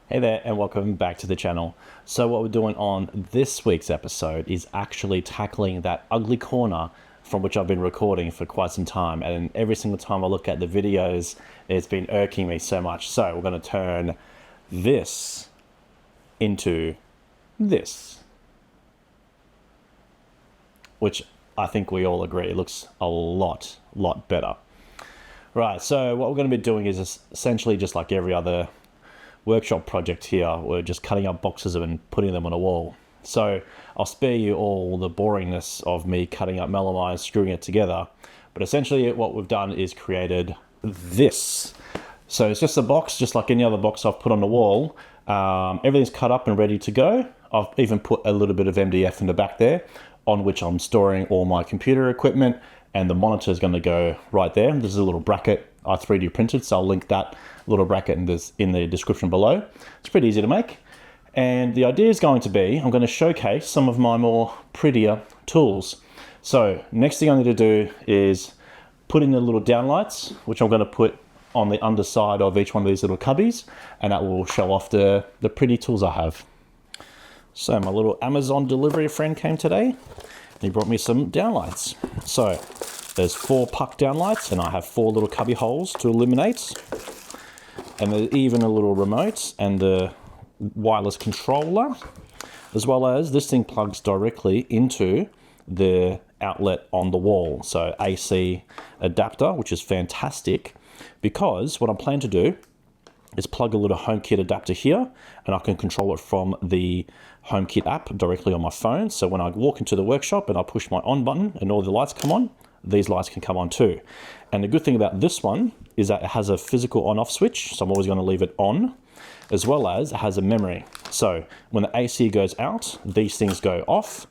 Hey there and welcome back to the channel. So what we're doing on this week's episode is actually tackling that ugly corner from which I've been recording for quite some time, and every single time I look at the videos it's been irking me so much. So we're going to turn this into this, which I think we all agree it looks a lot better. Right, so what we're going to be doing is essentially just like every other workshop project here. We're just cutting up boxes and putting them on a wall. So I'll spare you all the boringness of me cutting up melamine, screwing it together. But essentially what we've done is created this. So it's just a box, just like any other box I've put on the wall. Everything's cut up and ready to go. I've even put a little bit of MDF in the back there, on which I'm storing all my computer equipment, and the monitor is going to go right there. This is a little bracket I 3D printed, so I'll link that little bracket in the description below. It's pretty easy to make. And the idea is going to be, I'm going to showcase some of my more prettier tools. So next thing I need to do is put in the little downlights, which I'm going to put on the underside of each one of these little cubbies, and that will show off the pretty tools I have. So my little Amazon delivery friend came today, and he brought me some downlights. So there's 4 puck downlights, and I have 4 little cubby holes to illuminate. And there's even a little remote and the wireless controller, as well as this thing plugs directly into the outlet on the wall. So AC adapter, which is fantastic, because what I'm planning to do is plug a little HomeKit adapter here, and I can control it from the HomeKit app directly on my phone. So when I walk into the workshop and I push my on button and all the lights come on, these lights can come on too. And the good thing about this one is that it has a physical on-off switch, so I'm always going to leave it on, as well as it has a memory. So when the AC goes out, these things go off,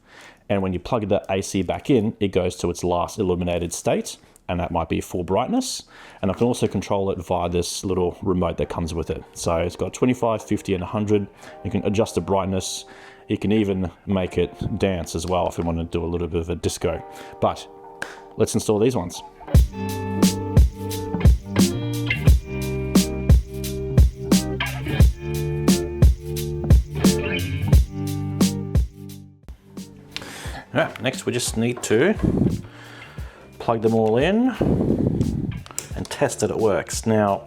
and when you plug the AC back in, it goes to its last illuminated state, and that might be full brightness. And I can also control it via this little remote that comes with it. So it's got 25, 50, and 100. You can adjust the brightness. You can even make it dance as well if you want to do a little bit of a disco. But let's install these ones. Right, next we just need to plug them all in and test that it works. Now,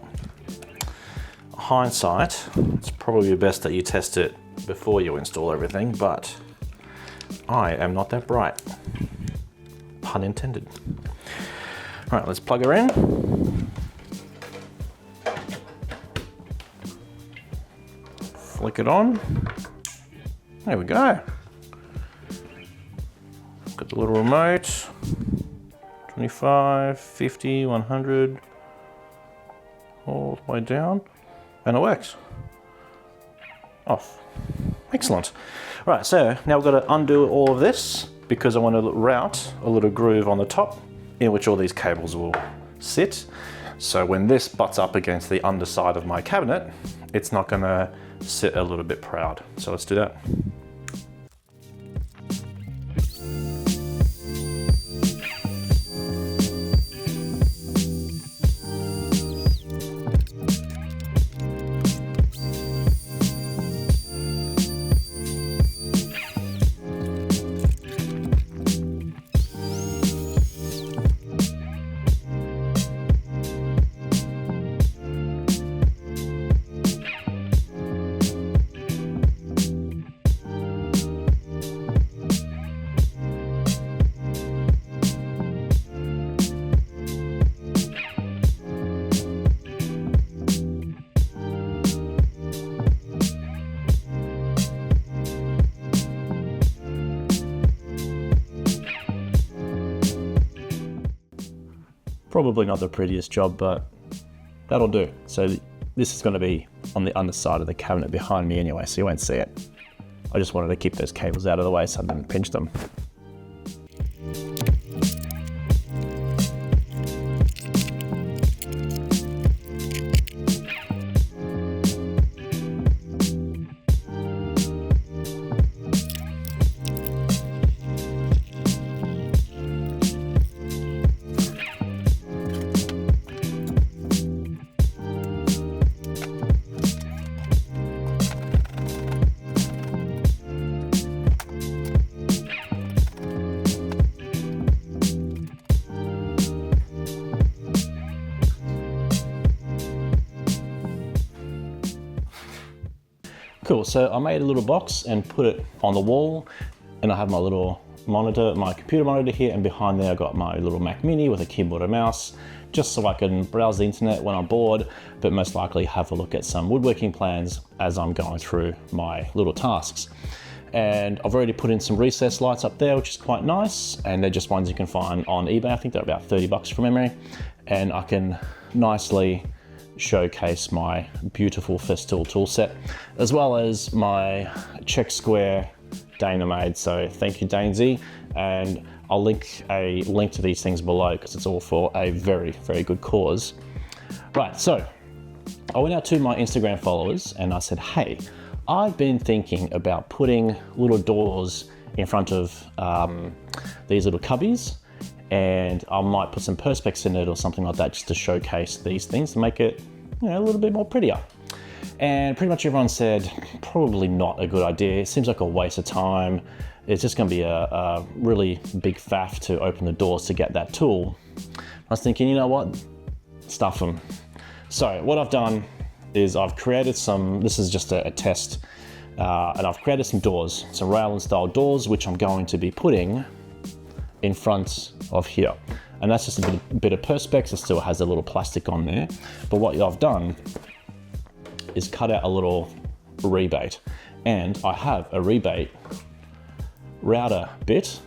hindsight, it's probably best that you test it before you install everything, but I am not that bright. Pun intended. All right, let's plug her in. Flick it on. There we go. Got the little remote. 25, 50, 100. All the way down. And it works. Off. Excellent. Right, so now we've got to undo all of this, because I want to route a little groove on the top in which all these cables will sit. So when this butts up against the underside of my cabinet, it's not going to sit a little bit proud. So let's do that. Probably not the prettiest job, but that'll do. So this is going to be on the underside of the cabinet behind me anyway, so you won't see it. I just wanted to keep those cables out of the way so I didn't pinch them. Cool, so I made a little box and put it on the wall, and I have my little monitor, my computer monitor here, and behind there I got my little Mac Mini with a keyboard and mouse, just so I can browse the internet when I'm bored, but most likely have a look at some woodworking plans as I'm going through my little tasks. And I've already put in some recessed lights up there, which is quite nice, and they're just ones you can find on eBay. I think they're about 30 bucks from memory, and I can nicely showcase my beautiful Festool tool set, as well as my check square Dana-made. So thank you, Dainsy, and I'll link a link to these things below because it's all for a very, very good cause. Right, so I went out to my Instagram followers and I said, hey, I've been thinking about putting little doors in front of these little cubbies, and I might put some perspex in it or something like that just to showcase these things to make it, you know, a little bit more prettier. And pretty much everyone said, probably not a good idea. It seems like a waste of time. It's just gonna be a really big faff to open the doors to get that tool. I was thinking, you know what? Stuff them. So what I've done is I've created some, this is just a test, and I've created some doors, some Rowland style doors, which I'm going to be putting in front of here. And that's just a bit of perspex. It still has a little plastic on there. But what I've done is cut out a little rebate. And I have a rebate router bit,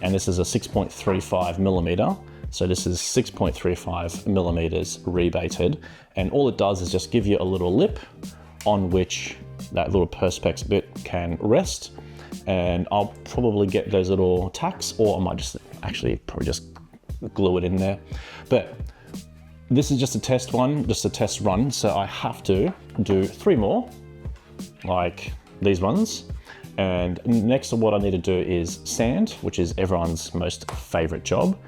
and this is a 6.35 millimeter. So this is 6.35 millimeters rebated. And all it does is just give you a little lip on which that little perspex bit can rest. And I'll probably get those little tacks, or I might just probably just glue it in there. But this is just a test one, just a test run. So I have to do 3 more, like these ones. And next what I need to do is sand, which is everyone's most favorite job.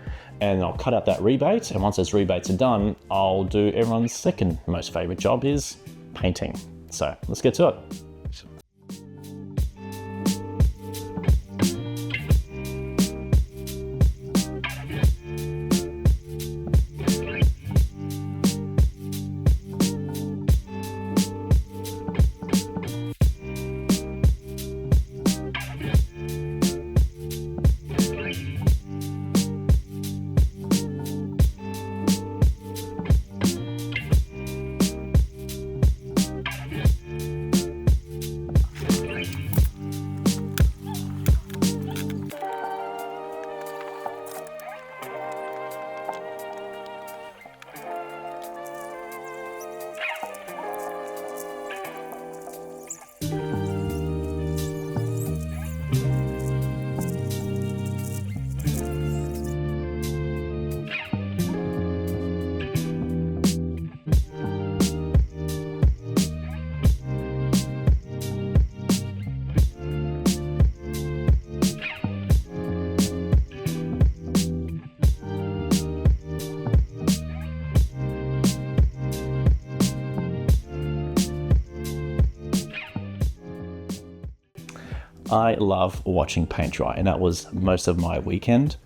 And I'll cut out that rebate. And once those rebates are done, I'll do everyone's second most favorite job, is painting. So let's get to it. I love watching paint dry, and that was most of my weekend,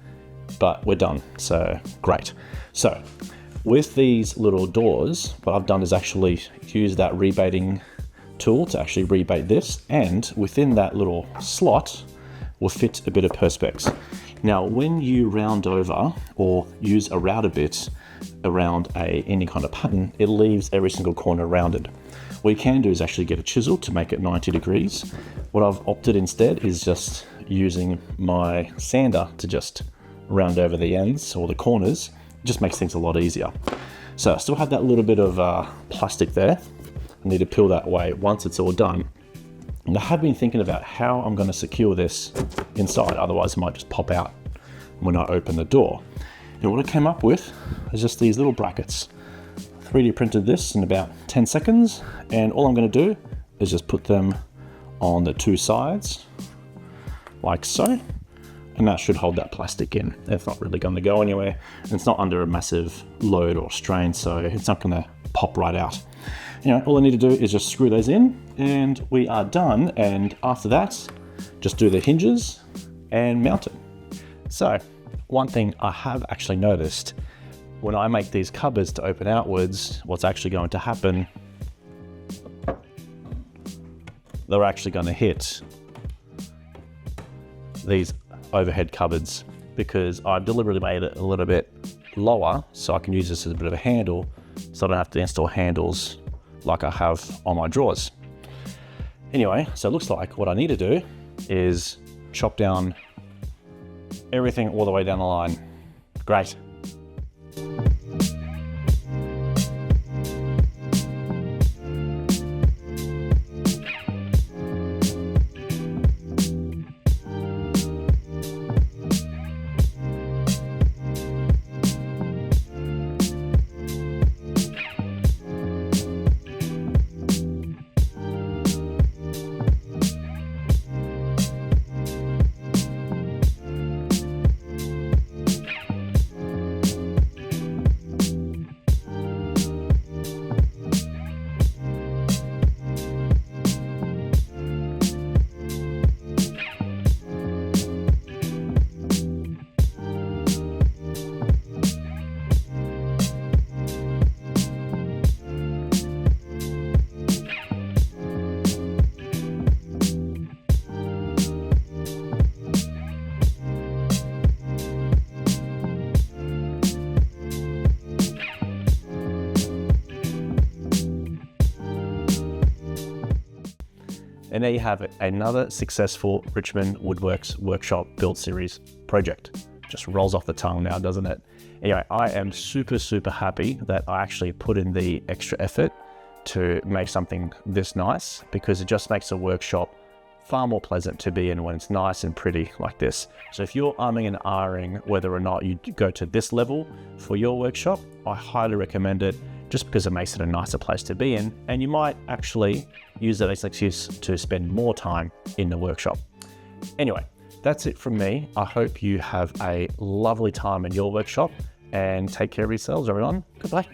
but we're done, so great. So with these little doors, what I've done is actually use that rebating tool to actually rebate this, and within that little slot will fit a bit of perspex. Now, when you round over or use a router bit around any kind of pattern, it leaves every single corner rounded. What you can do is actually get a chisel to make it 90 degrees. What I've opted instead is just using my sander to just round over the ends or the corners. It just makes things a lot easier. So I still have that little bit of plastic there. I need to peel that away once it's all done. And I have been thinking about how I'm going to secure this inside, otherwise it might just pop out when I open the door. And what I came up with is just these little brackets. 3D printed this in about 10 seconds, and all I'm going to do is just put them on the 2 sides like so, and that should hold that plastic in. It's not really going to go anywhere, and it's not under a massive load or strain, so it's not going to pop right out. You know, all I need to do is just screw those in and we are done. And after that, just do the hinges and mount it. So one thing I have actually noticed, when I make these cupboards to open outwards, what's actually going to happen, they're actually going to hit these overhead cupboards, because I deliberately made it a little bit lower so I can use this as a bit of a handle, so I don't have to install handles like I have on my drawers. Anyway, so it looks like what I need to do is chop down everything all the way down the line. Great. And there you have it, another successful Richmond Woodworks Workshop Build Series project. Just rolls off the tongue now, doesn't it? Anyway, I am super, super happy that I actually put in the extra effort to make something this nice, because it just makes a workshop far more pleasant to be in when it's nice and pretty like this. So if you're umming and ahhing whether or not you go to this level for your workshop, I highly recommend it, just because it makes it a nicer place to be in, and you might actually use that as an excuse to spend more time in the workshop. Anyway, that's it from me. I hope you have a lovely time in your workshop, and take care of yourselves, everyone. Goodbye.